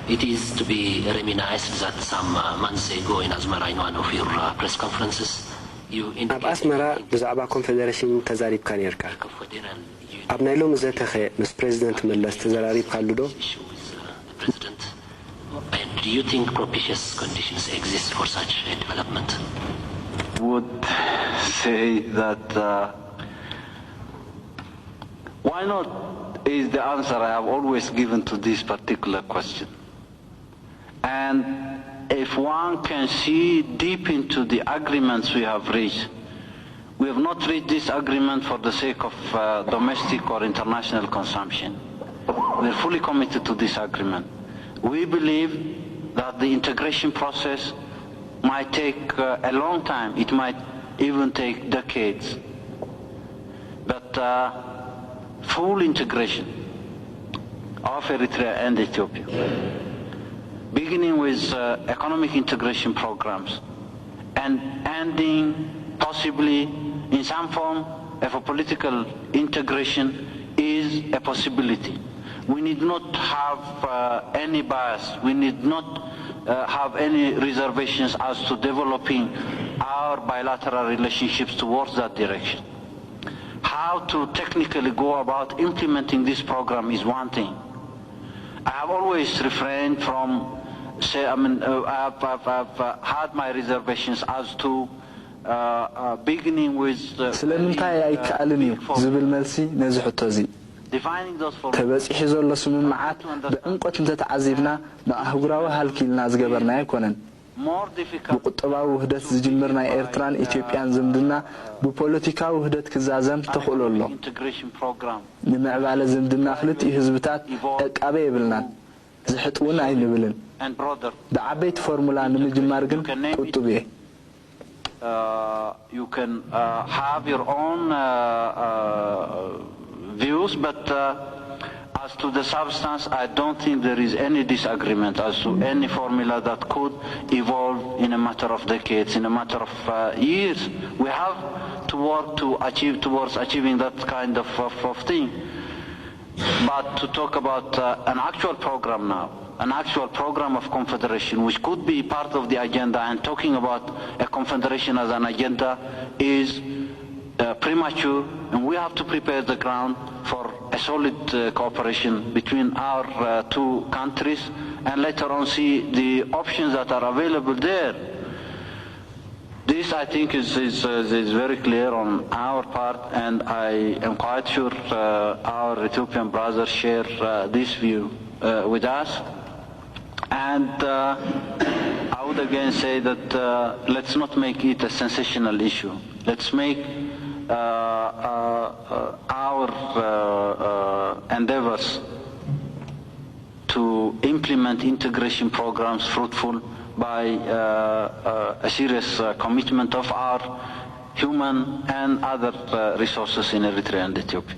It is to be reminisced that some months ago in Asmara in one of your press conferences, you indicated... Asmara بزعبا confederation تزاريب كان يركا. أبناء لهم زتخي مس president ملس تزاريب كالودو. And do you think propitious conditions exist for such a development? Would say that why not is the answer I have always given to this particular question. And if one can see deep into the agreements we have reached, we have not reached this agreement for the sake of domestic or international consumption. We are fully committed to this agreement. We believe that the integration process might take a long time. It might even take decades. But full integration of Eritrea and Ethiopia, beginning with economic integration programs and ending possibly in some form of a political integration is a possibility. We need not have any bias. We need not have any reservations as to developing our bilateral relationships towards that direction. How to technically go about implementing this program is one thing. I have always refrained from, I've had my reservations as to beginning with defining those for ተበጽሒ ዘሎ ስምምዓት በእንቆት እንተተዓዚብና ንኣህጉራዊ ሃልኪልና ዝገበርና ኣይኮነን ብቁጠባዊ ውህደት ዝጅምር ናይ ኤርትራን ኢትዮጵያን ዝምድና ብፖለቲካዊ ውህደት ክዛዘም ተኽእሎ ኣሎ ንምዕባለ ዝምድና ክልቲኡ ህዝብታት ዕቃበ የብልናን ዝሕጥውን ኣይንብልን ብዓበይቲ ፎርሙላ ንምጅማር ግን ቁጡብ እየ you can have your own views, but as to the substance, I don't think there is any disagreement as to any formula that could evolve in a matter of decades, in a matter of years. We have to work to achieve towards achieving that kind of thing. But to talk about an actual program now, an actual program of confederation, which could be part of the agenda, and talking about a confederation as an agenda is premature, and we have to prepare the ground for a solid cooperation between our two countries, and later on see the options that are available there. This, I think, is very clear on our part, and I am quite sure our Ethiopian brothers share this view with us. And I would again say that let's not make it a sensational issue. Let's make our endeavors to implement integration programs fruitful by a serious commitment of our human and other resources in Eritrea and Ethiopia.